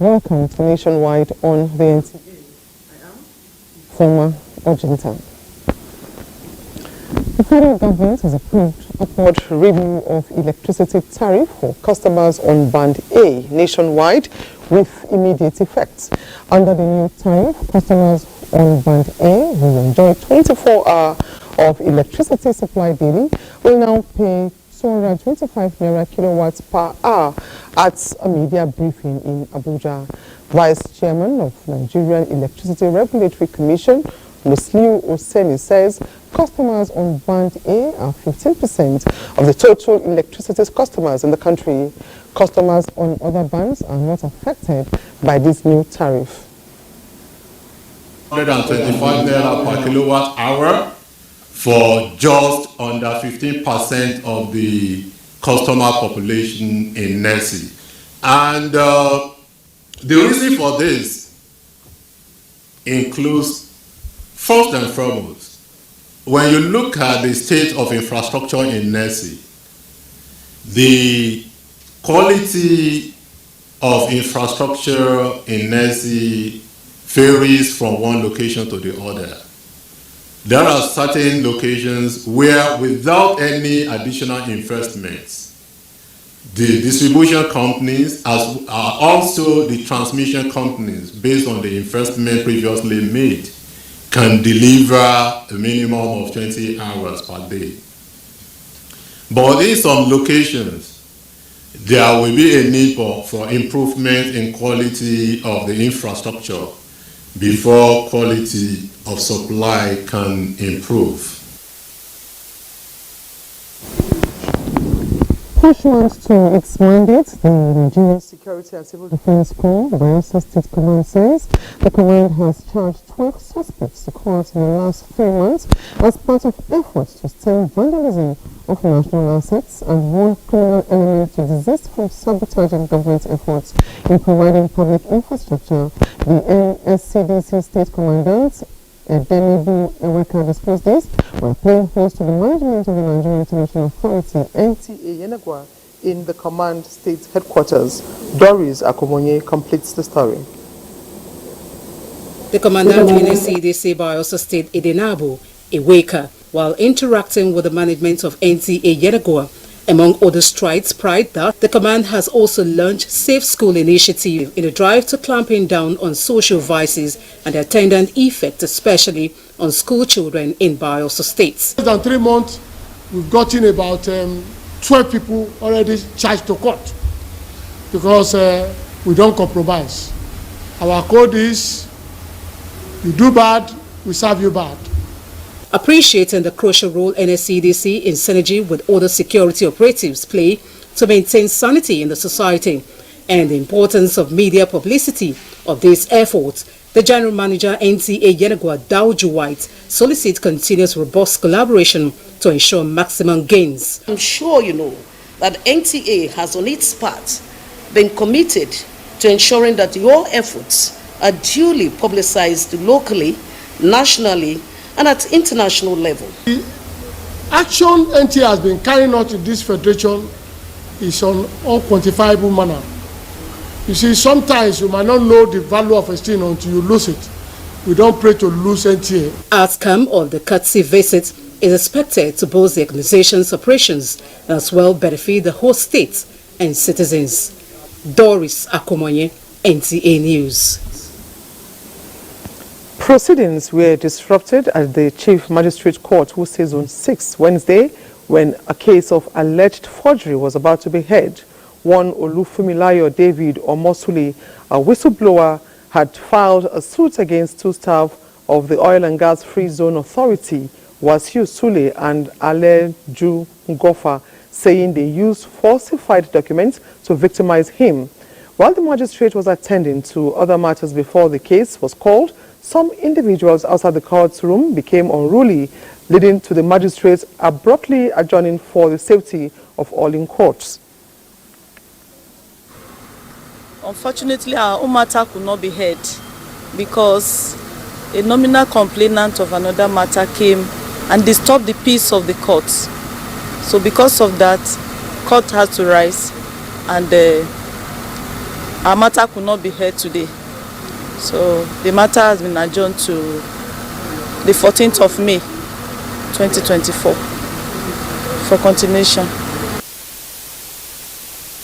Welcome to Nationwide on the NTA. I am former Ojinta. The federal government has approved upward review of electricity tariff for customers on Band A nationwide with immediate effect. Under the new tariff, customers on Band A will enjoy 24 hours of electricity supply daily, will now pay 225 naira kilowatts per hour at a media briefing in Abuja. Vice Chairman of Nigerian Electricity Regulatory Commission, Musliu Oseni, says customers on Band A are 15% of the total electricity customers in the country. Customers on other bands are not affected by this new tariff. 125 naira per kilowatt hour for just under 15% of the customer population in NESI. And the reason for this includes, first and foremost, when you look at the state of infrastructure in NESI, the quality of infrastructure in NESI varies from one location to the other. There are certain locations where, without any additional investments, the distribution companies as also the transmission companies, based on the investment previously made, can deliver a minimum of 20 hours per day. But in some locations, there will be a need for improvement in quality of the infrastructure before quality of supply can improve. Pursuant to its mandate, the Nigerian Security and Civil Defense Corps, Bayelsa State Command says the command has charged 12 suspects to court in the last 3 months as part of efforts to stem vandalism of national assets and warn criminal elements to desist from sabotaging government efforts in providing public infrastructure. The NSCDC State Commandant Edenibu Eweka disclosed this while playing host to the management of the Nigerian International Authority NTA in the command state headquarters. Doris Akomonye completes the story. The commandant of NSCDC Bayelsa State Edenibu Eweka, while interacting with the management of NTA Yenagoa, among other strides, pride that the command has also launched Safe School Initiative in a drive to clamping down on social vices and their attendant effect, especially on school children in Bayelsa State. In less than 3 months, we've gotten about 12 people already charged to court because we don't compromise. Our code is, you do bad, we serve you bad. Appreciating the crucial role NSCDC in synergy with other security operatives play to maintain sanity in the society and the importance of media publicity of these efforts, the General Manager NTA Yenagoa Dauju White solicits continuous robust collaboration to ensure maximum gains. I'm sure you know that NTA has on its part been committed to ensuring that your efforts are duly publicized locally, nationally, and at international level. The action NTA has been carrying out in this federation is on unquantifiable manner. You see, sometimes you might not know the value of a thing until you lose it. We don't pray to lose NTA. Outcome of the courtesy visit is expected to boost the organization's operations and as well benefit the whole state and citizens. Doris Akomonye, NTA News. Proceedings were disrupted at the Chief Magistrate Court, who says on 6 Wednesday, when a case of alleged forgery was about to be heard. One Olufumilayo David Omosuli, a whistleblower, had filed a suit against 2 staff of the Oil and Gas Free Zone Authority, Wasiu Sule and Aleju Ngofa, saying they used falsified documents to victimize him. While the magistrate was attending to other matters before the case was called, some individuals outside the courtroom became unruly, leading to the magistrate abruptly adjourning for the safety of all in court. Unfortunately, our own matter could not be heard because a nominal complainant of another matter came and disturbed the peace of the court. So because of that, court had to rise and our matter could not be heard today. So the matter has been adjourned to the 14th of May 2024 for continuation.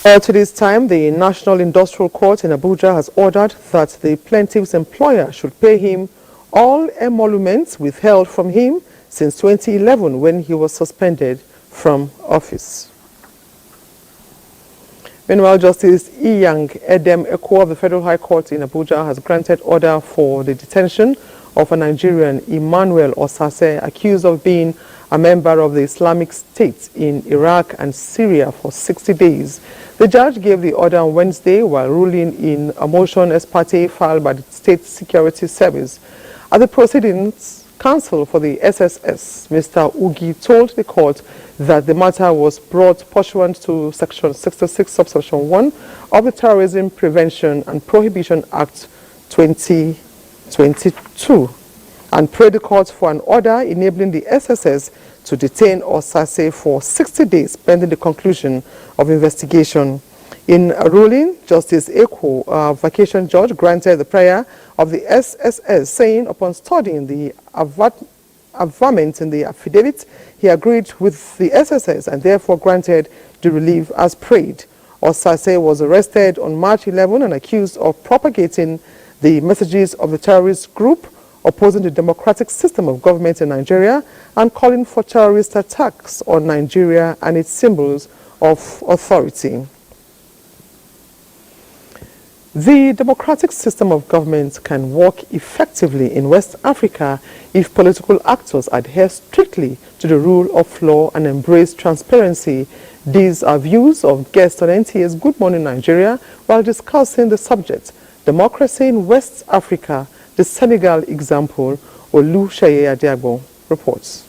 To this time, the National Industrial Court in Abuja has ordered that the plaintiff's employer should pay him all emoluments withheld from him since 2011 when he was suspended from office. Meanwhile, Justice Iyang Edem Eko of the Federal High Court in Abuja has granted order for the detention of a Nigerian, Emmanuel Osase, accused of being a member of the Islamic State in Iraq and Syria for 60 days. The judge gave the order on Wednesday while ruling in a motion ex parte filed by the State Security Service. At the proceedings, counsel for the SSS, Mr. Ugi, told the court that the matter was brought pursuant to Section 66, Subsection 1 of the Terrorism Prevention and Prohibition Act 2022 and prayed the court for an order enabling the SSS to detain Osase for 60 days pending the conclusion of investigation. In a ruling, Justice Eko, a vacation judge, granted the prayer of the SSS, saying upon studying the averment in the affidavit, he agreed with the SSS and therefore granted the relief as prayed. Osase was arrested on March 11 and accused of propagating the messages of the terrorist group opposing the democratic system of government in Nigeria and calling for terrorist attacks on Nigeria and its symbols of authority. The democratic system of government can work effectively in West Africa if political actors adhere strictly to the rule of law and embrace transparency. These are views of guests on NTA's Good Morning Nigeria while discussing the subject, Democracy in West Africa, the Senegal example. Oluseyi Adiagbo reports.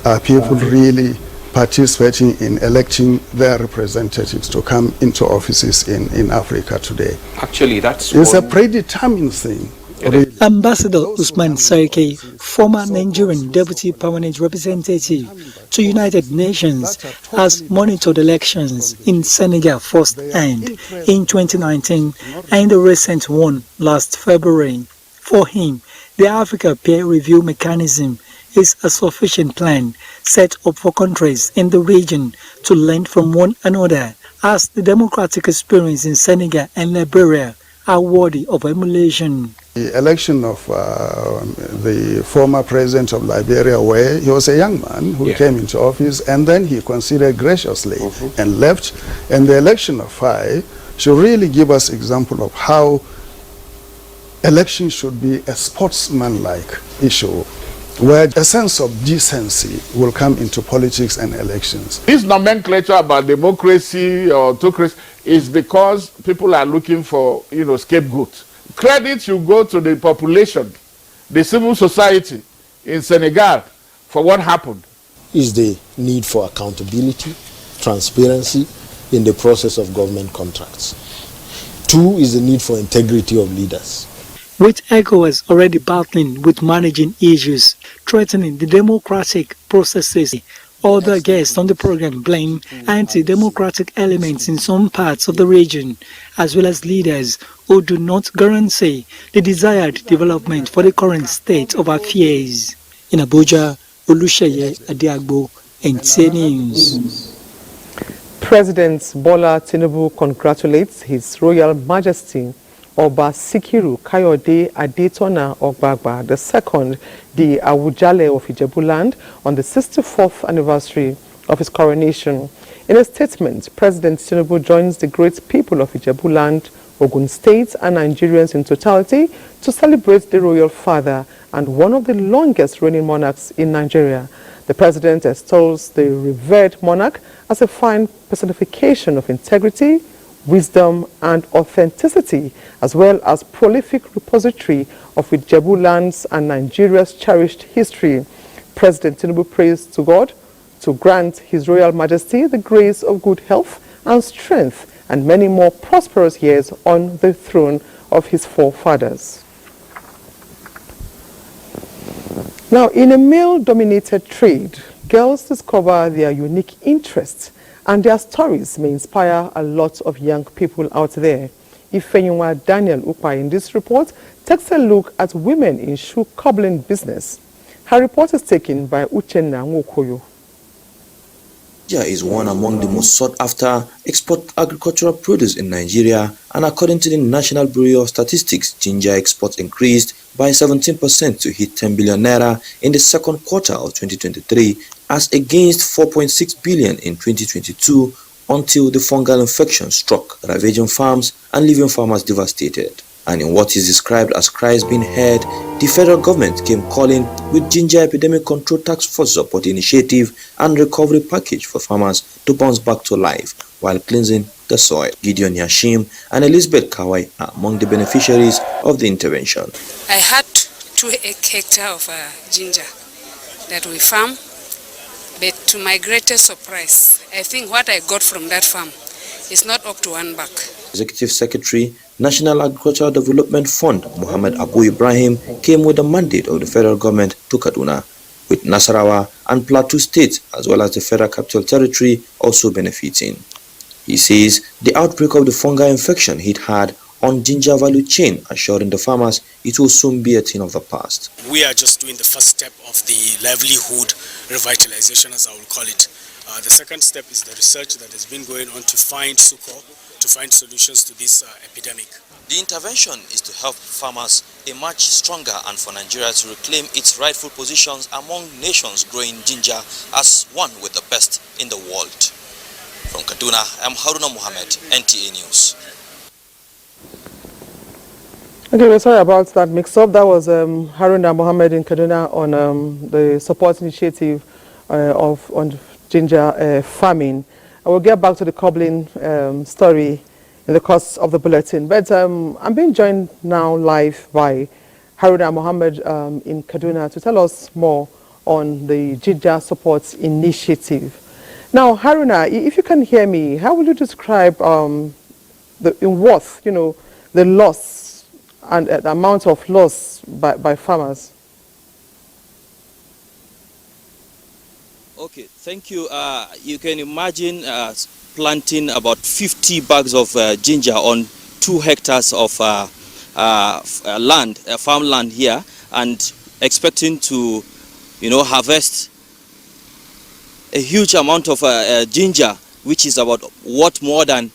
Are people really participating in electing their representatives to come into offices in Africa today? Actually, that's it's a predetermined thing. Really. Ambassador Usman Sarki, former Nigerian Deputy Permanent Representative to United Nations, has monitored elections in Senegal firsthand in 2019 and the recent one last February. For him, the Africa peer review mechanism is a sufficient plan set up for countries in the region to learn from one another, as the democratic experience in Senegal and Liberia are worthy of emulation. The election of the former president of Liberia, where he was a young man who came into office and then he considered graciously and left, and the election of Faye should really give us example of how election should be a sportsman-like issue, where a sense of decency will come into politics and elections. This nomenclature about democracy or autocracy is because people are looking for, scapegoats. Credit should go to the population, the civil society in Senegal for what happened. Is the need for accountability, transparency in the process of government contracts. 2 is the need for integrity of leaders. With ECOWAS already battling with managing issues threatening the democratic processes, other guests on the program blame anti-democratic elements in some parts of the region, as well as leaders who do not guarantee the desired development for the current state of affairs. In Abuja, Oluseyi Adiagbo, NTA News. President Bola Tinubu congratulates His Royal Majesty Oba Sikiru Kayode Adetona Ogbagba II, the Awujale of Ijebuland, on the 64th anniversary of his coronation. In a statement, President Tinubu joins the great people of Ijebuland, Ogun State and Nigerians in totality to celebrate the royal father and one of the longest reigning monarchs in Nigeria. The president extols the revered monarch as a fine personification of integrity, wisdom and authenticity, as well as prolific repository of Ijebuland's and Nigeria's cherished history. President Tinubu prays to God to grant His Royal Majesty the grace of good health and strength and many more prosperous years on the throne of his forefathers. Now, in a male-dominated trade, girls discover their unique interests, and their stories may inspire a lot of young people out there. Ifenyinwa Daniel Ukpa in this report takes a look at women in shoe cobbling business. Her report is taken by Uchenna Nwokoyo. Ginger is one among the most sought-after export agricultural produce in Nigeria, and according to the National Bureau of Statistics, ginger exports increased by 17% to hit 10 billion naira in the second quarter of 2023, as against 4.6 billion in 2022, until the fungal infection struck, ravaging farms and leaving farmers devastated. And in what is described as cries being heard, the federal government came calling with Ginger Epidemic Control Task Force Support Initiative and Recovery Package for farmers to bounce back to life while cleansing the soil. Gideon Yashim and Elizabeth Kawai are among the beneficiaries of the intervention. I had 2 hectares of ginger that we farm, but to my greatest surprise, I think what I got from that farm is not up to 1 bag. Executive Secretary, National Agricultural Development Fund, Muhammad Abu Ibrahim, came with a mandate of the federal government to Kaduna, with Nasarawa and Plateau states, as well as the Federal Capital Territory, also benefiting. He says the outbreak of the fungal infection hit hard on ginger value chain, assuring the farmers it will soon be a thing of the past. We are just doing the first step of the livelihood revitalization, as I will call it. The second step is the research that has been going on to find succor, to find solutions to this epidemic. The intervention is to help farmers emerge stronger and for Nigeria to reclaim its rightful positions among nations growing ginger as one with the best in the world. From Kaduna, I'm Haruna Mohammed, NTA News. Okay, we're sorry about that mix-up. That was Haruna Mohammed in Kaduna on the support initiative on ginger farming. I will get back to the cobbling story in the course of the bulletin. But I'm being joined now live by Haruna Mohammed in Kaduna to tell us more on the ginger support initiative. Now, Haruna, if you can hear me, how would you describe the loss and the amount of loss by farmers? Okay, thank you. You can imagine planting about 50 bags of ginger on 2 hectares of farmland here, and expecting to, harvest a huge amount of ginger, which is about worth more than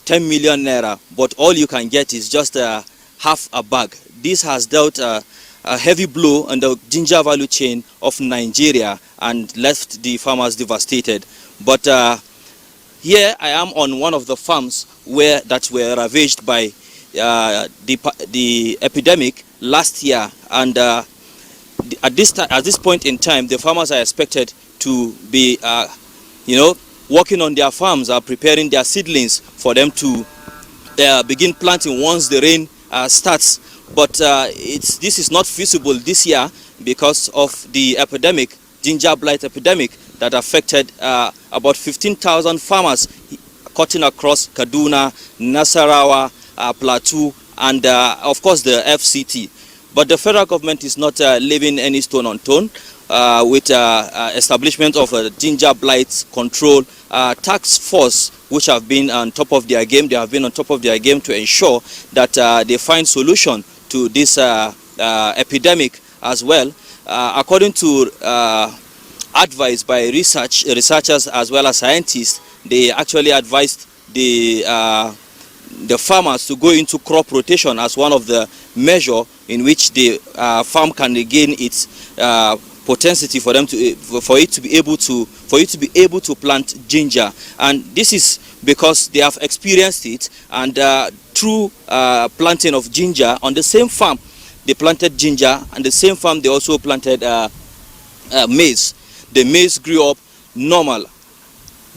10 million naira. But all you can get is just half a bag. This has dealt a heavy blow on the ginger value chain of Nigeria and left the farmers devastated. But here I am on one of the farms that were ravaged by the epidemic last year, and at this point in time, the farmers are expected to be, working on their farms, are preparing their seedlings for them to begin planting once the rain starts. But this is not feasible this year because of the epidemic, ginger blight epidemic, that affected about 15,000 farmers cutting across Kaduna, Nasarawa, Plateau, and of course the FCT. But the federal government is not leaving any stone unturned with establishment of a ginger blight control task force, which have been on top of their game. They have been on top of their game to ensure that they find solution to this epidemic as well. According to advice by researchers as well as scientists, they actually advised the farmers to go into crop rotation as one of the measure in which the farm can regain its potentiality for it to be able to plant ginger. And this is because they have experienced it, and through planting of ginger on the same farm, they planted ginger, and the same farm they also planted maize. The maize grew up normal,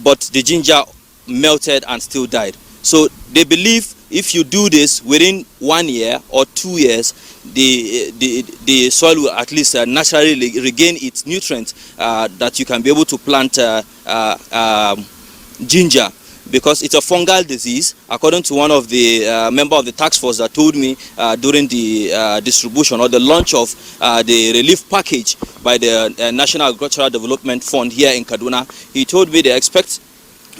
but the ginger melted and still died. So they believe if you do this within 1 year or 2 years, the soil will at least naturally regain its nutrients, that you can be able to plant ginger. because it's a fungal disease, according to one of the member of the task force that told me during the distribution or the launch of the relief package by the National Agricultural Development Fund here in Kaduna. He told me they expect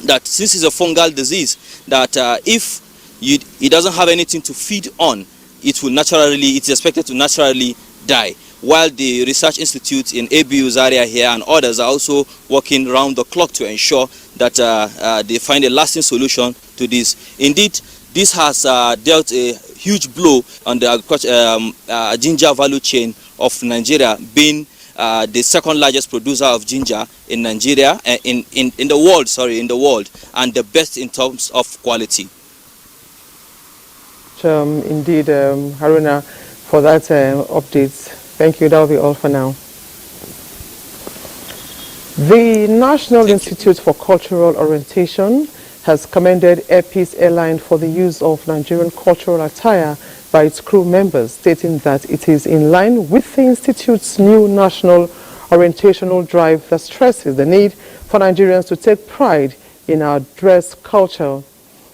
that since it's a fungal disease, that if it doesn't have anything to feed on, it's expected to naturally die. While the research institutes in ABU's area here and others are also working round the clock to ensure that they find a lasting solution to this. Indeed, this has dealt a huge blow on the ginger value chain of Nigeria, being the second largest producer of ginger in Nigeria, in the world, and the best in terms of quality. Indeed, Haruna, for that update. Thank you. That will be all for now. The National Institute for Cultural Orientation has commended Air Peace Airline for the use of Nigerian cultural attire by its crew members, stating that it is in line with the Institute's new national orientational drive that stresses the need for Nigerians to take pride in our dress culture.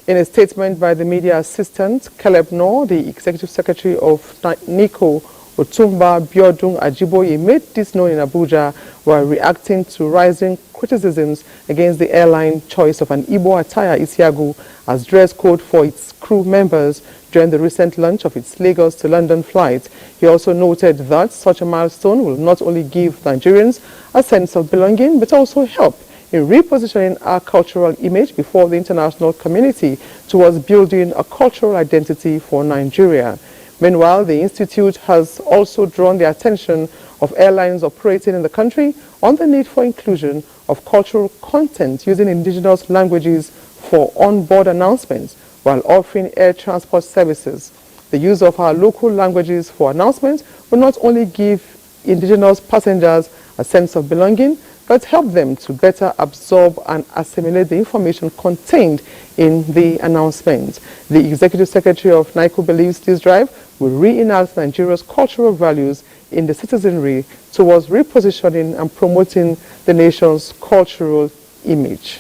In a statement by the media assistant, Caleb Noor, the Executive Secretary of NICO, Otumba Biodun Ajiboye, made this known in Abuja while reacting to rising criticisms against the airline choice of an Igbo attire Isiagu as dress code for its crew members during the recent launch of its Lagos to London flight. He also noted that such a milestone will not only give Nigerians a sense of belonging, but also help in repositioning our cultural image before the international community towards building a cultural identity for Nigeria. Meanwhile, the Institute has also drawn the attention of airlines operating in the country on the need for inclusion of cultural content using indigenous languages for on-board announcements while offering air transport services. The use of our local languages for announcements will not only give indigenous passengers a sense of belonging, but help them to better absorb and assimilate the information contained in the announcement. The Executive Secretary of NICO believes this drive will reenact Nigeria's cultural values in the citizenry towards repositioning and promoting the nation's cultural image.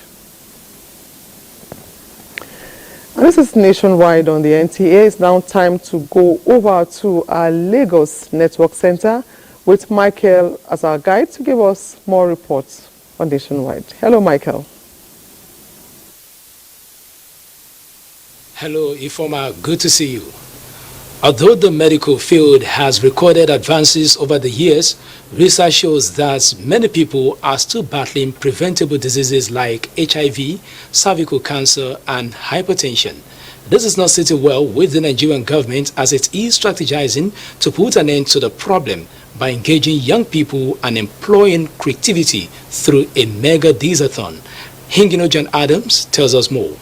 And this is nationwide on the NTA. It's now time to go over to our Lagos Network Center with Michael as our guide to give us more reports on nationwide. Hello, Michael. Hello, Ifoma. Good to see you. Although the medical field has recorded advances over the years, research shows that many people are still battling preventable diseases like HIV, cervical cancer, and hypertension. This is not sitting well with the Nigerian government as it is strategizing to put an end to the problem by engaging young people and employing creativity through a mega disathon. Hingino John Adams tells us more.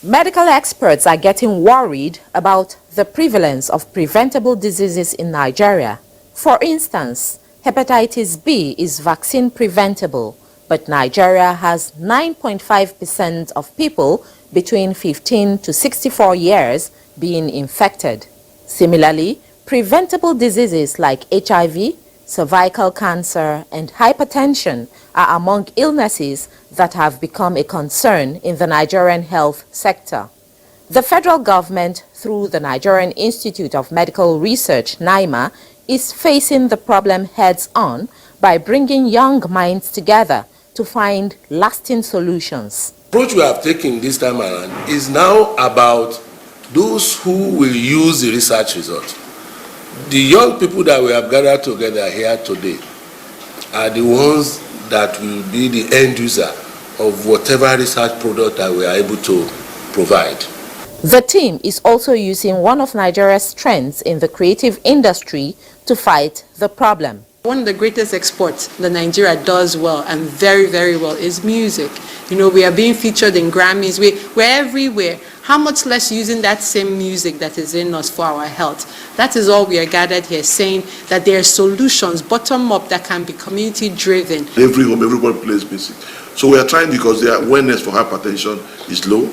Medical experts are getting worried about the prevalence of preventable diseases in Nigeria. For instance, hepatitis B is vaccine preventable, but Nigeria has 9.5% of people between 15 to 64 years being infected. Similarly, preventable diseases like HIV, cervical cancer, and hypertension are among illnesses that have become a concern in the Nigerian health sector. The federal government, through the Nigerian Institute of Medical Research, NIMA, is facing the problem heads-on by bringing young minds together to find lasting solutions. The approach we have taken this time around is now about those who will use the research results. The young people that we have gathered together here today are the ones that will be the end user of whatever research product that we are able to provide. The team is also using one of Nigeria's strengths in the creative industry to fight the problem. One of the greatest exports that Nigeria does well and very, very well is music. You know, we are being featured in Grammys. We're everywhere. How much less using that same music that is in us for our health? That is all we are gathered here, saying that there are solutions, bottom up, that can be community driven. Every home, everybody plays music. So we are trying, because the awareness for hypertension is low.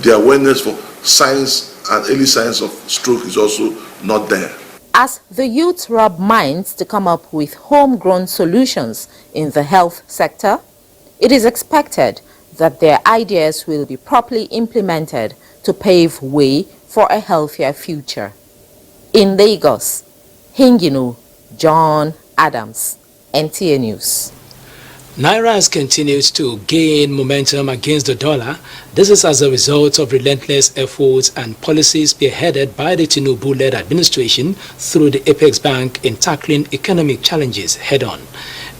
The awareness for signs and early signs of stroke is also not there. As the youth rub minds to come up with homegrown solutions in the health sector, it is expected that their ideas will be properly implemented to pave way for a healthier future. In Lagos, Hinginu, John Adams, NTA News. Naira has continued to gain momentum against the dollar. This is as a result of relentless efforts and policies spearheaded by the Tinubu-led administration through the Apex Bank in tackling economic challenges head-on.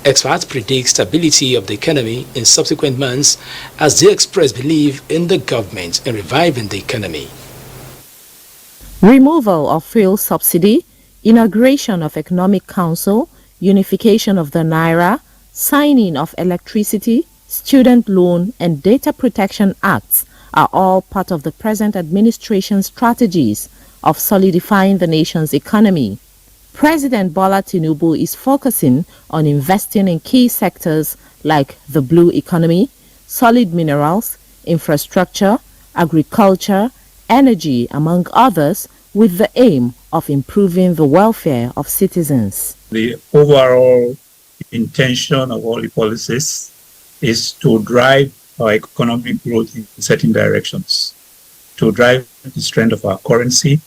Experts predict stability of the economy in subsequent months as they express belief in the government in reviving the economy. Removal of fuel subsidy, inauguration of Economic Council, unification of the Naira, signing of Electricity, Student Loan and Data Protection Acts are all part of the present administration's strategies of solidifying the nation's economy. President Bola Tinubu is focusing on investing in key sectors like the blue economy, solid minerals, infrastructure, agriculture, energy, among others, with the aim of improving the welfare of citizens. The overall intention of all the policies is to drive our economic growth in certain directions, to drive the strength of our currency,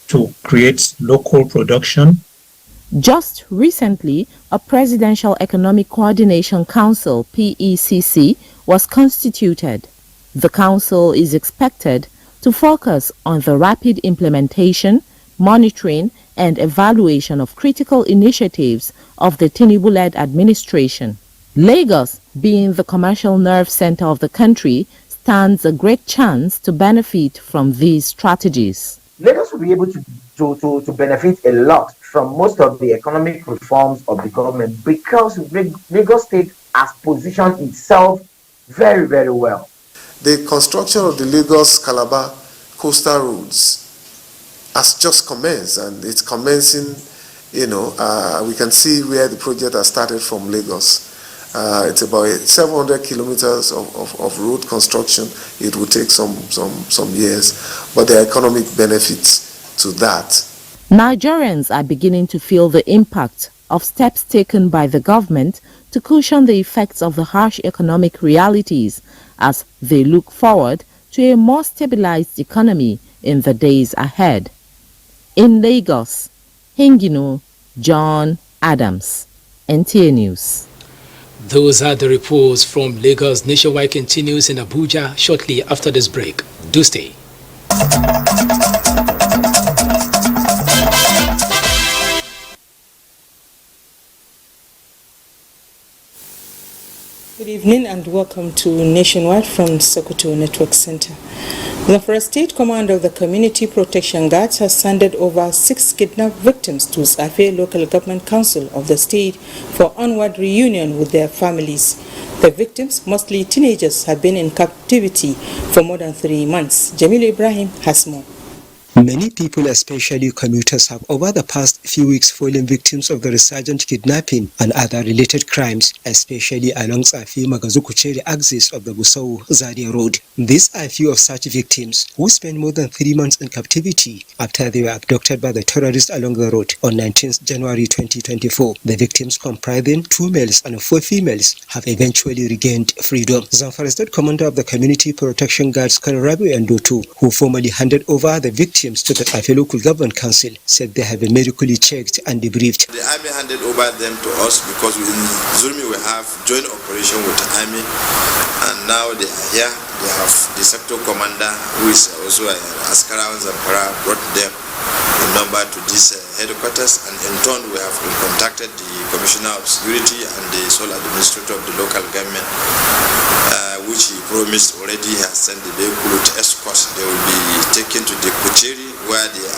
to create local production. Just recently, a Presidential Economic Coordination Council, PECC, was constituted. The council is expected to focus on the rapid implementation, monitoring, and evaluation of critical initiatives of the Tinubu-led administration. Lagos, being the commercial nerve center of the country, stands a great chance to benefit from these strategies. Lagos will be able to benefit a lot from most of the economic reforms of the government because Lagos State has positioned itself very, very well. The construction of the Lagos-Calabar coastal roads has just commenced, and it's commencing, we can see where the project has started from Lagos. It's about 700 kilometers of road construction. It will take some years, but there are economic benefits to that. Nigerians are beginning to feel the impact of steps taken by the government to cushion the effects of the harsh economic realities as they look forward to a more stabilized economy in the days ahead. In Lagos, Hinginu, John Adams, NTA News. Those are the reports from Lagos. Nationwide continues in Abuja shortly after this break. Do stay. Good evening and welcome to Nationwide from Sokoto Network Center. The First State Commander of the Community Protection Guards has handed over 6 kidnapped victims to Safe Local Government Council of the state for onward reunion with their families. The victims, mostly teenagers, have been in captivity for more than 3 months. Jamil Ibrahim has more. Many people, especially commuters, have over the past few weeks fallen victims of the resurgent kidnapping and other related crimes, especially along Safi Magazukucheri axis of the Gusau-Zaria Road. These are a few of such victims who spent more than 3 months in captivity after they were abducted by the terrorists along the road on 19th January 2024. The victims, comprising 2 males and 4 females, have eventually regained freedom. Zamfara State Commander of the Community Protection Guards, Colonel Rabi Ndoto, who formally handed over the victims to the Safi Local Government Council, said they have been medically checked and debriefed. The army handed over them to us because in Zulmi we have joint operation with the army, and now they are here. They have the sector commander, who is also Askara Zamfara, brought them in number to this headquarters, and in turn we have contacted the Commissioner of Security and the sole administrator of the local government, which he promised already. He has sent the vehicle with escort. They will be taken to the Kucheri where their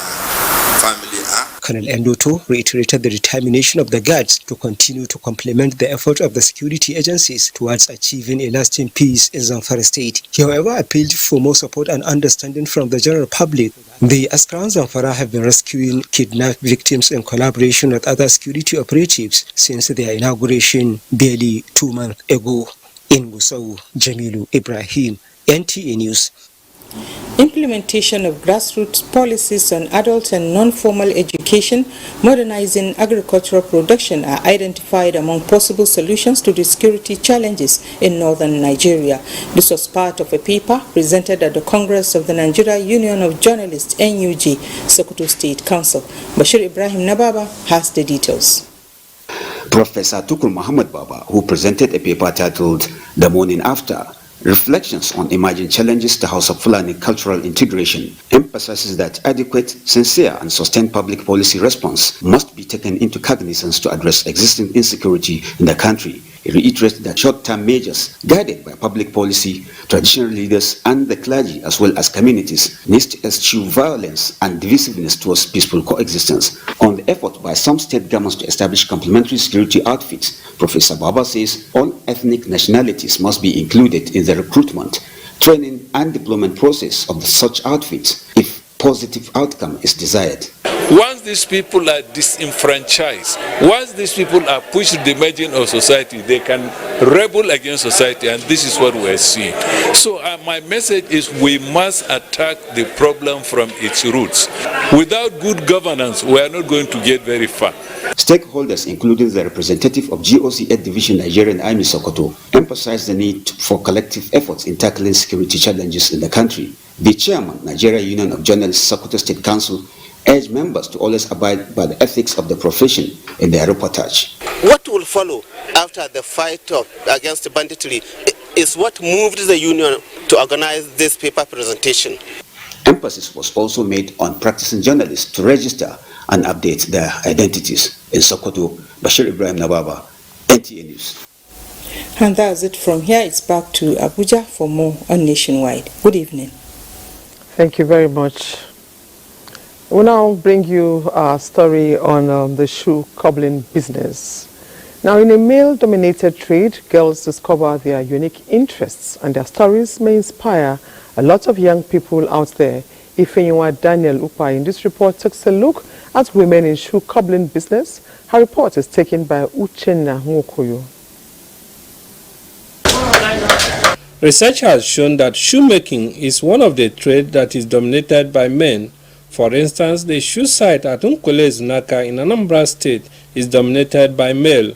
family are. Colonel Ndoto reiterated the determination of the guards to continue to complement the effort of the security agencies towards achieving a lasting peace in Zamfara State. He, however, appealed for more support and understanding from the general public. The Askaran Zamfara have been rescuing kidnapped victims in collaboration with other security operatives since their inauguration barely 2 months ago. In Gusau, Jamilu Ibrahim, NTA News. implementation of grassroots policies on adult and non-formal education, modernizing agricultural production are identified among possible solutions to the security challenges in northern Nigeria. This was part of a paper presented at the Congress of the Nigeria Union of Journalists, NUJ, Sokoto State Council. Bashir Ibrahim Nababa has the details. Professor Tukur Muhammad Baba, who presented a paper titled The Morning After, Reflections on Emerging Challenges to House of Fulani Cultural Integration, emphasizes that adequate, sincere and sustained public policy response must be taken into cognizance to address existing insecurity in the country. He reiterated that short-term measures guided by public policy, traditional leaders and the clergy as well as communities needs to eschew violence and divisiveness towards peaceful coexistence. On the effort by some state governments to establish complementary security outfits, Professor Baba says all ethnic nationalities must be included in the recruitment, training and deployment process of such outfits if positive outcome is desired. Once these people are disenfranchised, once these people are pushed to the margin of society, they can rebel against society, and this is what we're seeing. So my message is we must attack the problem from its roots. Without good governance, we are not going to get very far. Stakeholders, including the representative of GOC 8 Division Nigerian Army Sokoto, emphasized the need for collective efforts in tackling security challenges in the country. The chairman, Nigeria Union of Journalists, Sokoto State Council, urged members to always abide by the ethics of the profession in their reportage. What will follow after the fight against banditry is what moved the union to organize this paper presentation. Emphasis was also made on practicing journalists to register and update their identities. In Sokoto, Bashir Ibrahim Nababa, NTA News. And that's it from here. It's back to Abuja for more on Nationwide. Good evening. Thank you very much. We'll now bring you a story on the shoe cobbling business. Now, in a male-dominated trade, girls discover their unique interests, and their stories may inspire a lot of young people out there. Ifeyiwa Daniel Upa in this report takes a look at women in shoe cobbling business. Her report is taken by Uchenna Nwokoyo. Research has shown that shoemaking is one of the trades that is dominated by men. For instance, the shoe site at Nkole Zunaka in Anambra State is dominated by male.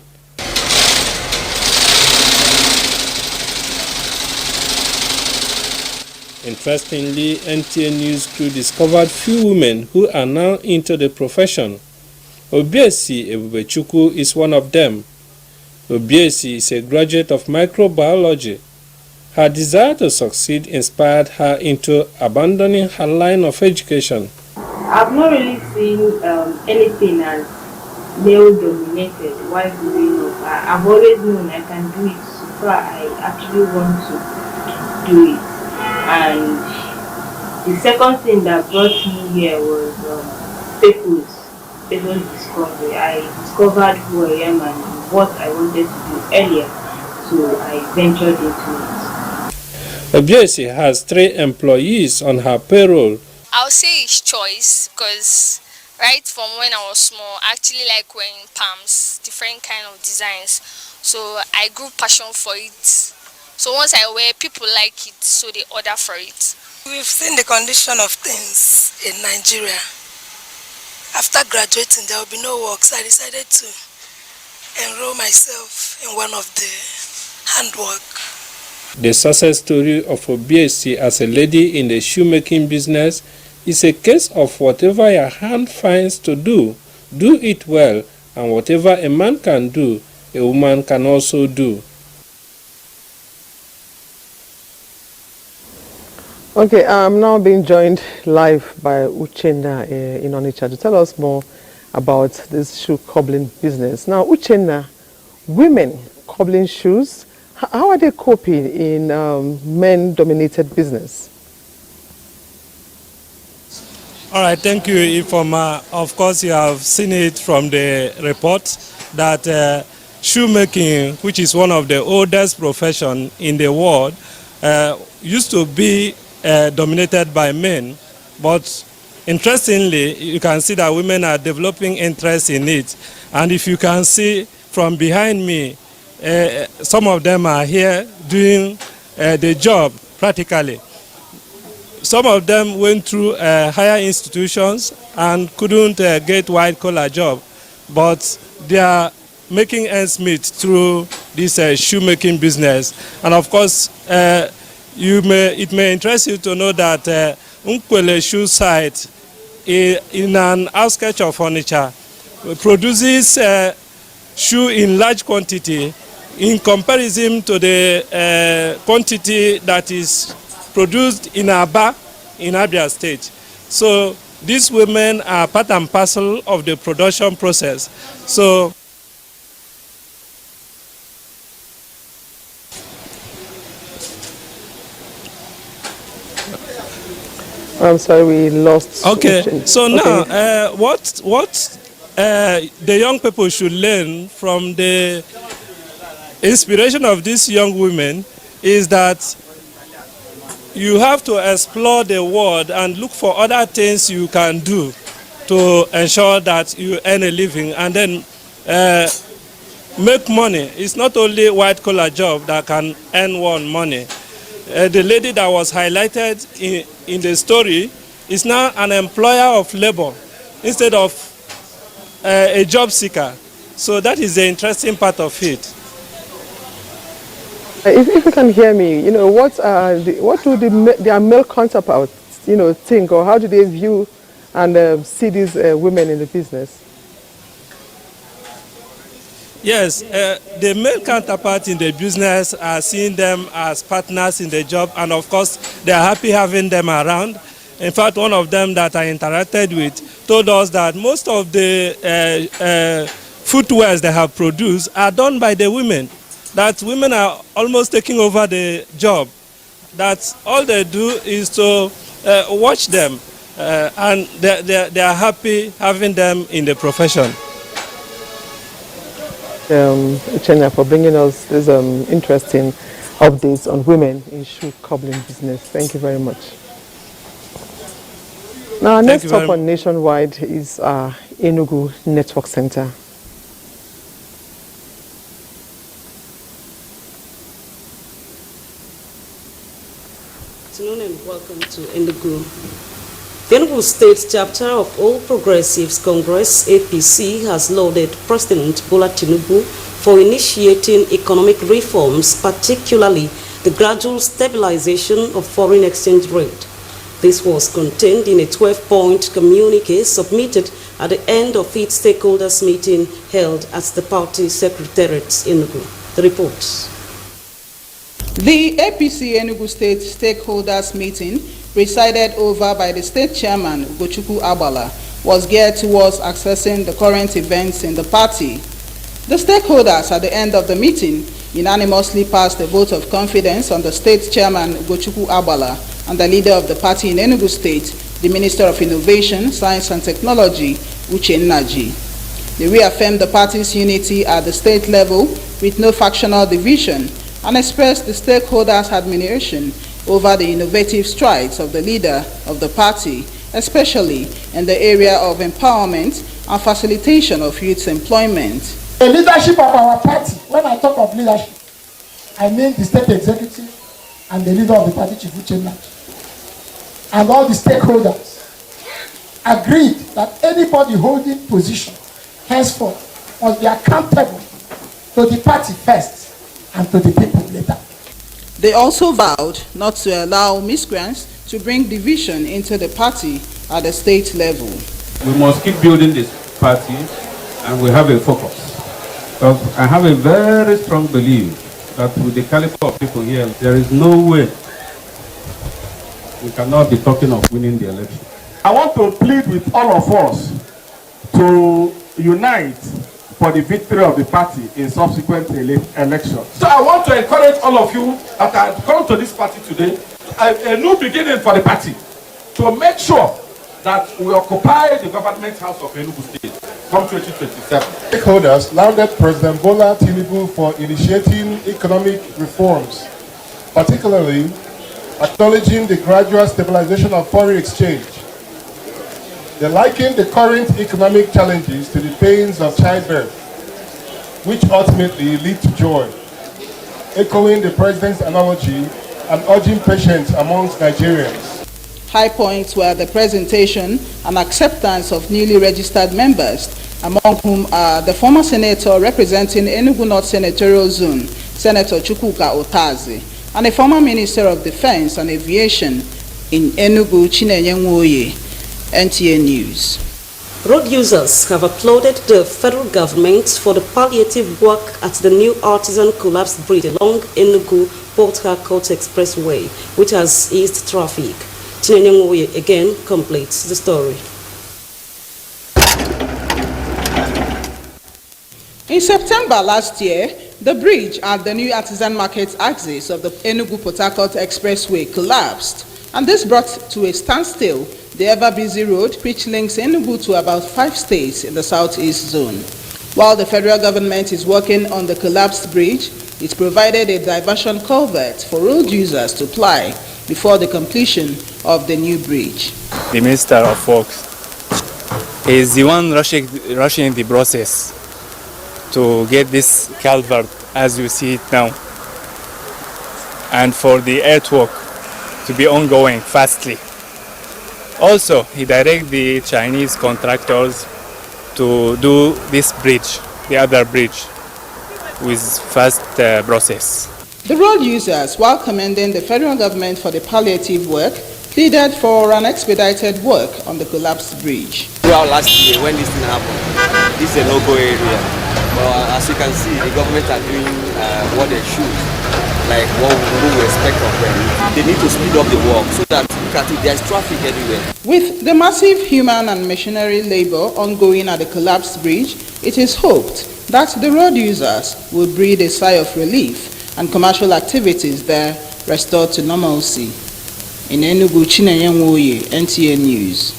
Interestingly, NTA News crew discovered few women who are now into the profession. Obiesi Ebubechukwu is one of them. Obiesi is a graduate of microbiology. Her desire to succeed inspired her into abandoning her line of education. I've not really seen anything as male-dominated while growing up. I've always known I can do it, so far I actually want to do it. And the second thing that brought me here was People's discovery. I discovered who I am and what I wanted to do earlier, so I ventured into it. Obiesi has 3 employees on her payroll. I'll say it's choice because right from when I was small, I actually like wearing palms, different kind of designs. So I grew passion for it. So once I wear, people like it, so they order for it. We've seen the condition of things in Nigeria. After graduating, there will be no work, so I decided to enroll myself in one of the handwork. The success story of Obiesi as a lady in the shoemaking business is a case of whatever your hand finds to do it well, and whatever a man can do, a woman can also do. Okay, I'm now being joined live by Uchenna in Onitsha to tell us more about this shoe cobbling business. Now, Uchenna, women cobbling shoes, how are they coping in men-dominated business? All right, thank you, Ifoma. Of course, you have seen it from the report that shoemaking, which is one of the oldest professions in the world, used to be dominated by men. But interestingly, you can see that women are developing interest in it. And if you can see from behind me, some of them are here doing the job practically. some of them went through higher institutions and couldn't get white-collar job, but they are making ends meet through this shoemaking business. And of course, it may interest you to know that Nkwele shoe site in an outskirts of Onitsha produces shoe in large quantity in comparison to the quantity that is produced in Aba in Abia State. So these women are part and parcel of the production process. So I'm sorry, we lost. Okay, so now what the young people should learn from the inspiration of these young women is that you have to explore the world and look for other things you can do to ensure that you earn a living and then make money. It's not only white-collar job that can earn one money. The lady that was highlighted in the story is now an employer of labor instead of a job seeker. So that is the interesting part of it. If you can hear me, what do their male counterparts, think, or how do they view and see these women in the business? Yes, the male counterparts in the business are seeing them as partners in the job, and of course, they are happy having them around. In fact, one of them that I interacted with told us that most of the footwears they have produced are done by the women. That women are almost taking over the job. That all they do is to watch them, and they are happy having them in the profession. Uchenna, for bringing us this interesting updates on women in shoe cobbling business. Thank you very much. Now, our next stop on Nationwide is Enugu Network Center. Good afternoon and welcome to Enugu. The Enugu State chapter of All Progressives Congress APC has lauded President Bola Tinubu for initiating economic reforms, particularly the gradual stabilization of foreign exchange rate. This was contained in a 12-point communique submitted at the end of its stakeholders meeting held at the party secretariat in Enugu. The reports. The APC Enugu State stakeholders meeting, presided over by the state chairman, Ugochukwu Agbala, was geared towards assessing the current events in the party. The stakeholders at the end of the meeting unanimously passed a vote of confidence on the state chairman, Ugochukwu Agbala, and the leader of the party in Enugu State, the Minister of Innovation, Science and Technology, Uchenna Ji. They reaffirmed the party's unity at the state level with no factional division, and expressed the stakeholders' admiration over the innovative strides of the leader of the party, especially in the area of empowerment and facilitation of youth employment. The leadership of our party, when I talk of leadership, I mean the state executive and the leader of the party, Chief Uchenna, and all the stakeholders agreed that anybody holding position henceforth must be accountable to the party first and to the people later. They also vowed not to allow miscreants to bring division into the party at the state level. We must keep building this party and we have a focus. I have a very strong belief that with the caliber of people here, there is no way we cannot be talking of winning the election. I want to plead with all of us to unite for the victory of the party in subsequent elections. So I want to encourage all of you that have come to this party today, a new beginning for the party, to make sure that we occupy the government house of Enugu State from 2027. Stakeholders lauded President Bola Tinubu for initiating economic reforms, particularly acknowledging the gradual stabilization of foreign exchange. They likened the current economic challenges to the pains of childbirth, which ultimately lead to joy, echoing the president's analogy and urging patience amongst Nigerians. High points were the presentation and acceptance of newly registered members, among whom are the former senator representing Enugu North Senatorial Zone, Senator Chukwuka Otazi, and a former Minister of Defense and Aviation in Enugu, Chinenye Nwoye. NTA News. Road users have applauded the federal government for the palliative work at the new artisan collapsed bridge along Enugu-Port Harcourt Expressway, which has eased traffic. Chinenye Nwoye again completes the story. In September last year, the bridge at the new artisan market axis of the Enugu-Port Harcourt Expressway collapsed, and this brought to a standstill the ever-busy road which links Enugu to about 5 states in the southeast zone. While the federal government is working on the collapsed bridge, it provided a diversion culvert for road users to ply before the completion of the new bridge. The Minister of Works is the one rushing the process to get this culvert as you see it now, and for the earthwork to be ongoing fastly. Also, he directs the Chinese contractors to do this bridge, the other bridge, with fast process. The road users, while commending the federal government for the palliative work, pleaded for an expedited work on the collapsed bridge. Throughout last year, when this thing happened, this is a local area. But as you can see, the government are doing what they should, like what we expect of them. They need to speed up the work so that there's traffic everywhere. With the massive human and machinery labor ongoing at the collapsed bridge, it is hoped that the road users will breathe a sigh of relief and commercial activities there restored to normalcy. In Enugu, Chinenye Nwoye, NTA News.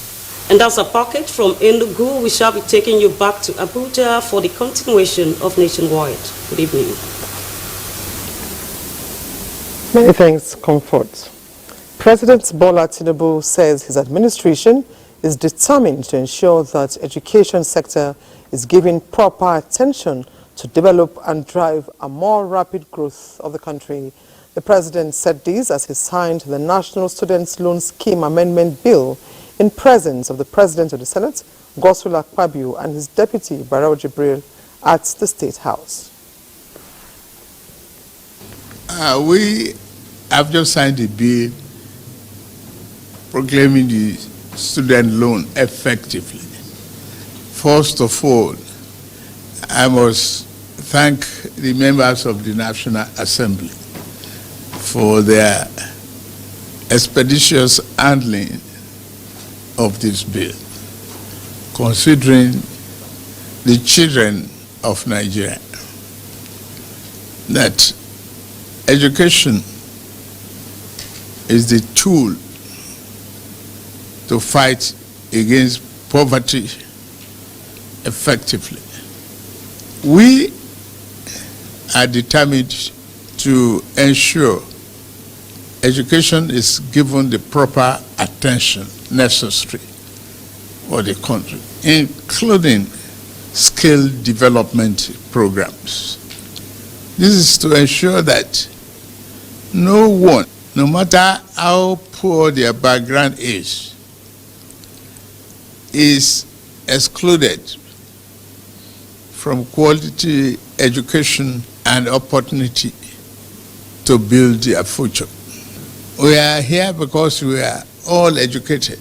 And as a package from Enugu, we shall be taking you back to Abuja for the continuation of Nationwide. Good evening. Many thanks, Comfort. President Bola Tinubu says his administration is determined to ensure that education sector is given proper attention to develop and drive a more rapid growth of the country. The president said this as he signed the National Students Loan Scheme Amendment Bill in presence of the President of the Senate, Godswill Akpabio, and his deputy, Barau Jibril, at the State House. We have just signed a bill proclaiming the student loan effectively. First of all, I must thank the members of the National Assembly for their expeditious handling of this bill, considering the children of Nigeria, that education is the tool to fight against poverty effectively. We are determined to ensure education is given the proper attention necessary for the country, including skill development programs. This is to ensure that no one, no matter how poor their background is excluded from quality education and opportunity to build their future. We are here because we are all educated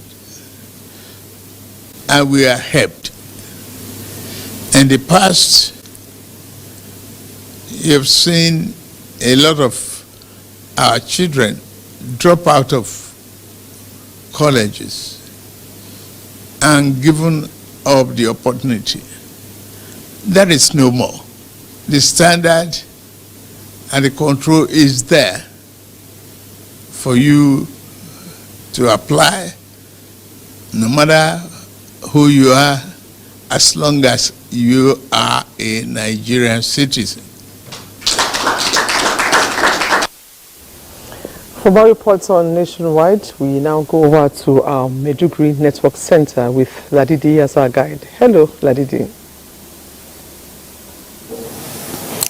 and we are helped. In the past, you've seen a lot of our children drop out of colleges and given up the opportunity. That is no more. The standard and the control is there for you to apply, no matter who you are, as long as you are a Nigerian citizen. For more reports on Nationwide, we now go over to our Maiduguri Network Center with Ladidi as our guide. Hello, Ladidi.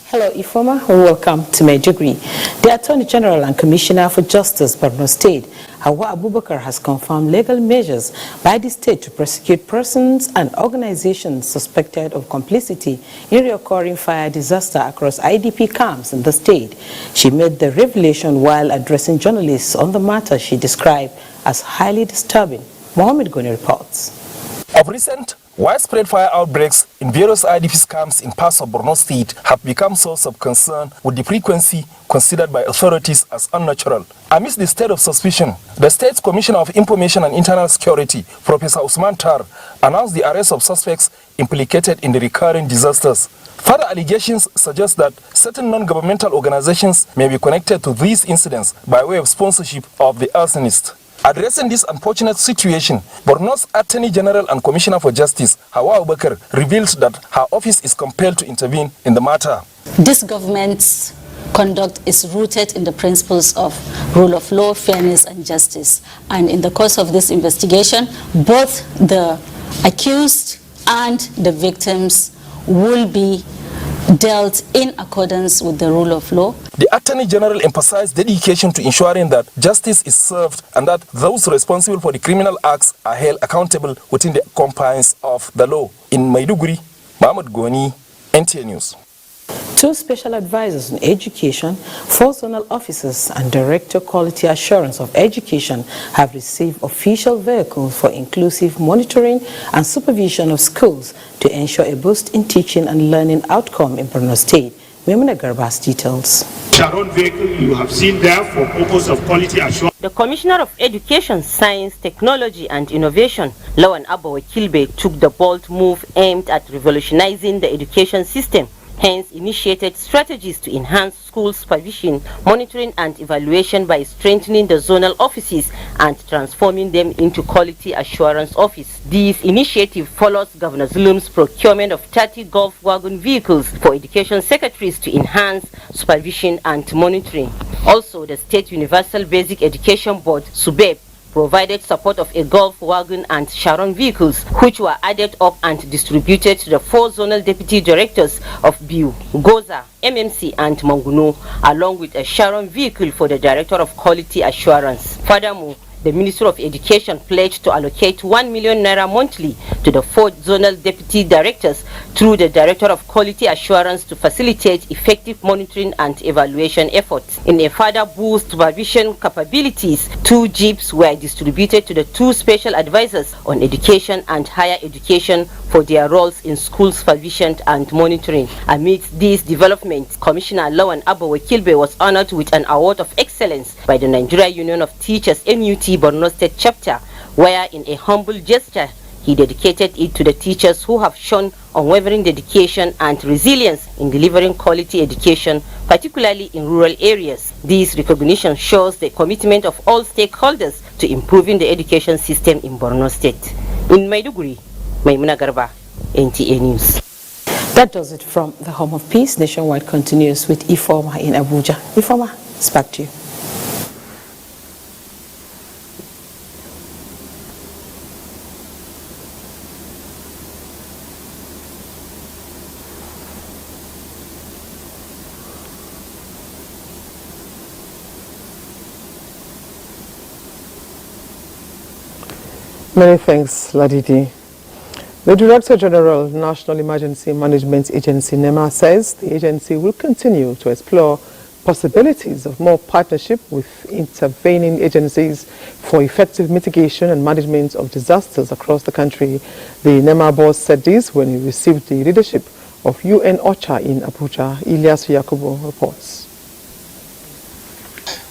Hello. Hello, Ifoma. Welcome to Maiduguri. The Attorney General and Commissioner for Justice, Borno State, Hawa Abubakar, has confirmed legal measures by the state to prosecute persons and organizations suspected of complicity in recurring fire disaster across IDP camps in the state. She made the revelation while addressing journalists on the matter she described as highly disturbing. Mohammed Goni reports. Of recent, widespread fire outbreaks in various IDP camps in parts of Borno State have become source of concern, with the frequency considered by authorities as unnatural. Amidst the state of suspicion, the State's Commissioner of Information and Internal Security, Professor Usman Tar, announced the arrest of suspects implicated in the recurring disasters. Further allegations suggest that certain non-governmental organizations may be connected to these incidents by way of sponsorship of the arsonist. Addressing this unfortunate situation, Borno's Attorney General and Commissioner for Justice, Hawa Abubakar, revealed that her office is compelled to intervene in the matter. This government's conduct is rooted in the principles of rule of law, fairness, and justice. And in the course of this investigation, both the accused and the victims will be dealt in accordance with the rule of law. The Attorney General emphasized dedication to ensuring that justice is served and that those responsible for the criminal acts are held accountable within the confines of the law. In Maiduguri, Mohammed Goni, NTA News. 2 special advisors on education, 4 zonal officers, and Director Quality Assurance of Education have received official vehicles for inclusive monitoring and supervision of schools to ensure a boost in teaching and learning outcome in Borno State. Memuna Garba's details. Sharon vehicle you have seen there for purpose of quality assurance. The Commissioner of Education, Science, Technology and Innovation, Lawan Abawa Kilbe, took the bold move aimed at revolutionizing the education system. Hence, initiated strategies to enhance school supervision, monitoring and evaluation by strengthening the zonal offices and transforming them into quality assurance office. This initiative follows Governor Zulum's procurement of 30 golf wagon vehicles for education secretaries to enhance supervision and monitoring. Also, the State Universal Basic Education Board, SUBEB, provided support of a golf wagon and Sharon vehicles, which were added up and distributed to the 4 zonal deputy directors of BIU, Goza, MMC and Manguno, along with a Sharon vehicle for the Director of Quality Assurance. Furthermore, the Ministry of Education pledged to allocate 1 million naira monthly to the 4 zonal deputy directors through the Director of Quality Assurance to facilitate effective monitoring and evaluation efforts. In a further boost supervision capabilities, 2 jeeps were distributed to the 2 special advisors on education and higher education for their roles in school supervision and monitoring. Amidst these developments, Commissioner Lawan Abawa Kilbe was honored with an award of excellence by the Nigerian Union of Teachers NUT Borno State chapter, where in a humble gesture he dedicated it to the teachers who have shown unwavering dedication and resilience in delivering quality education, particularly in rural areas. This recognition shows the commitment of all stakeholders to improving the education system in Borno State. In Maiduguri, Maimuna Garba, NTA News. That does it from the Home of Peace. Nationwide continues with Ifoma in Abuja. Ifoma, it's back to you. Many thanks, Ladidi. The Director General, National Emergency Management Agency, NEMA, says the agency will continue to explore possibilities of more partnership with intervening agencies for effective mitigation and management of disasters across the country. The NEMA boss said this when he received the leadership of UN OCHA in Abuja. Ilyas Yakubu reports.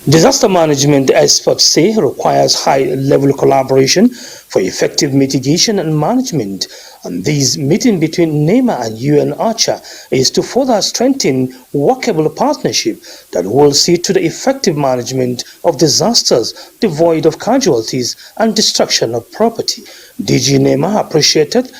Disaster management experts say requires high-level collaboration for effective mitigation and management, and this meeting between NEMA and UN OCHA is to further strengthen workable partnership that will see to the effective management of disasters devoid of casualties and destruction of property. DG NEMA appreciated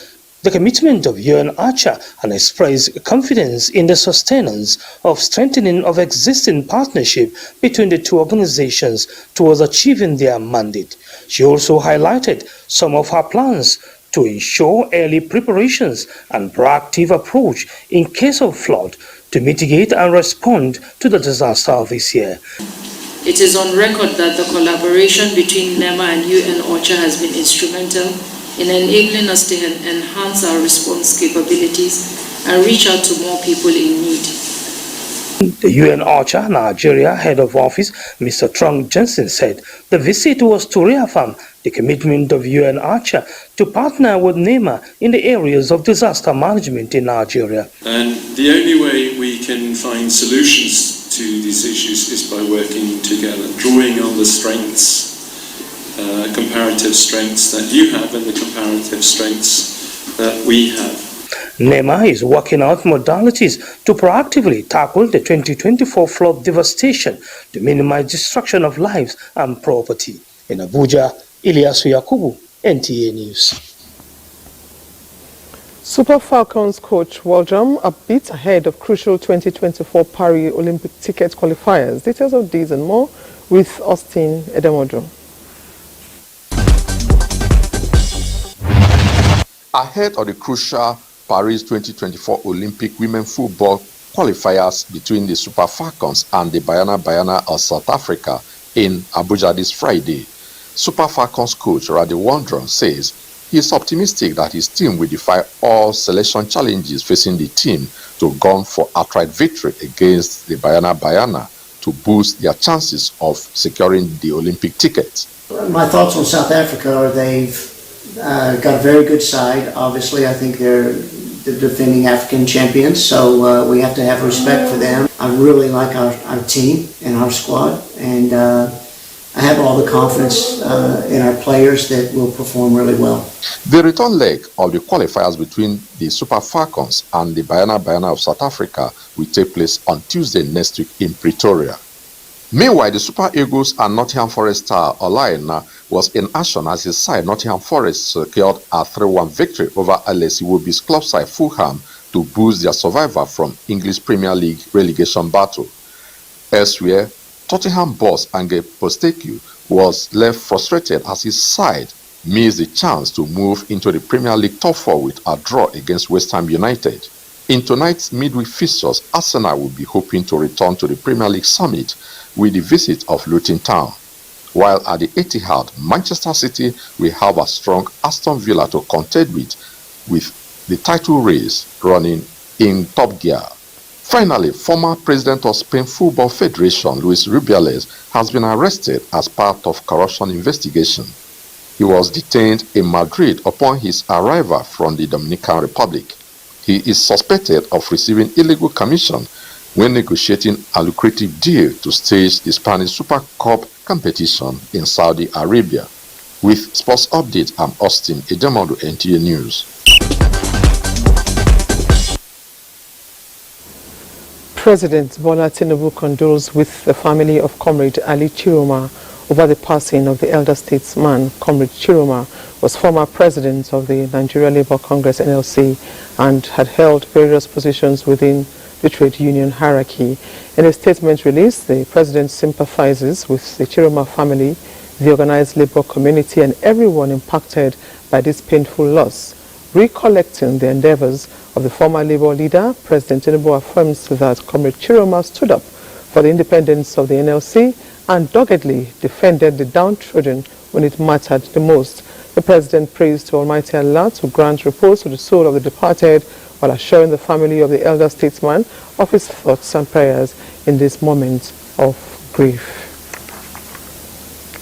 the commitment of UN OCHA and expressed confidence in the sustenance of strengthening of existing partnership between the 2 organizations towards achieving their mandate. She also highlighted some of her plans to ensure early preparations and proactive approach in case of flood to mitigate and respond to the disaster this year. It is on record that the collaboration between NEMA and UN OCHA has been instrumental in enabling us to enhance our response capabilities and reach out to more people in need. The UN OCHA Nigeria Head of Office, Mr. Trung Jensen, said the visit was to reaffirm the commitment of UN OCHA to partner with NEMA in the areas of disaster management in Nigeria. And the only way we can find solutions to these issues is by working together, drawing on the strengths, comparative strengths that you have and the comparative strengths that we have. NEMA is working out modalities to proactively tackle the 2024 flood devastation to minimize destruction of lives and property. In Abuja, Ilyasu Yakubu, NTA News. Super Falcons coach Waldram a bit ahead of crucial 2024 Paris Olympic ticket qualifiers. Details of these and more with Austin Edemodo. Ahead of the crucial Paris 2024 Olympic women football qualifiers between the Super Falcons and the Bayana of South Africa in Abuja this Friday, Super Falcons coach Radi Waldram says he is optimistic that his team will defy all selection challenges facing the team to gun for outright victory against the Bayana to boost their chances of securing the Olympic ticket. My thoughts on South Africa are they've got a very good side. Obviously, I think they're the defending African champions, so we have to have respect for them. I really like our team and our squad, and I have all the confidence in our players that will perform really well. The return leg of the qualifiers between the Super Falcons and the Bayana of South Africa will take place on Tuesday next week in Pretoria. Meanwhile, the Super Eagles and Nottingham Forest star Olaina was in action as his side Nottingham Forest secured a 3-1 victory over LS Iwobi's club side Fulham to boost their survival from English Premier League relegation battle. Elsewhere, Tottenham boss Ange Postecoglou was left frustrated as his side missed the chance to move into the Premier League top 4 with a draw against West Ham United. In tonight's midweek fixtures, Arsenal will be hoping to return to the Premier League summit with the visit of Luton Town, while at the Etihad, Manchester City will have a strong Aston Villa to contend with the title race running in top gear. Finally, former president of Spain Football Federation, Luis Rubiales, has been arrested as part of corruption investigation. He was detained in Madrid upon his arrival from the Dominican Republic. He is suspected of receiving illegal commission when negotiating a lucrative deal to stage the Spanish Super Cup competition in Saudi Arabia. With Sports Update, I'm Austin Edemodo, NTA News. President Bola Tinubu condoles with the family of Comrade Ali Chiroma over the passing of the elder statesman. Comrade Chiroma was former president of the Nigerian Labour Congress (NLC) and had held various positions within the trade union hierarchy. In a statement released, the president sympathizes with the Chiroma family, the organized labor community and everyone impacted by this painful loss. Recollecting the endeavors of the former labor leader, President Tinubu affirms that Comrade Chiroma stood up for the independence of the NLC and doggedly defended the downtrodden when it mattered the most. The president prays to Almighty Allah to grant repose to the soul of the departed, while assuring the family of the elder statesman of his thoughts and prayers in this moment of grief.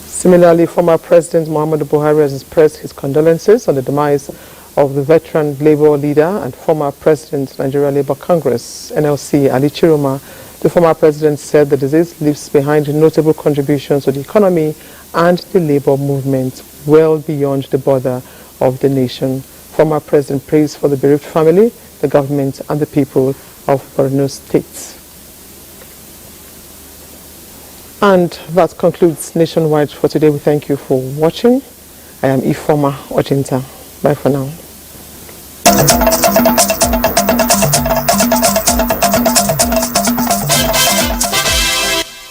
Similarly, former President Muhammadu Buhari has expressed his condolences on the demise of the veteran Labour leader and former President of Nigerian Labour Congress (NLC) Ali Chiroma. The former president said the disease leaves behind notable contributions to the economy and the labour movement well beyond the border of the nation. Former president prays for the bereaved family, the government and the people of Borno State. And that concludes Nationwide for today. We thank you for watching. I am Ifoma Ojinta. Bye for now.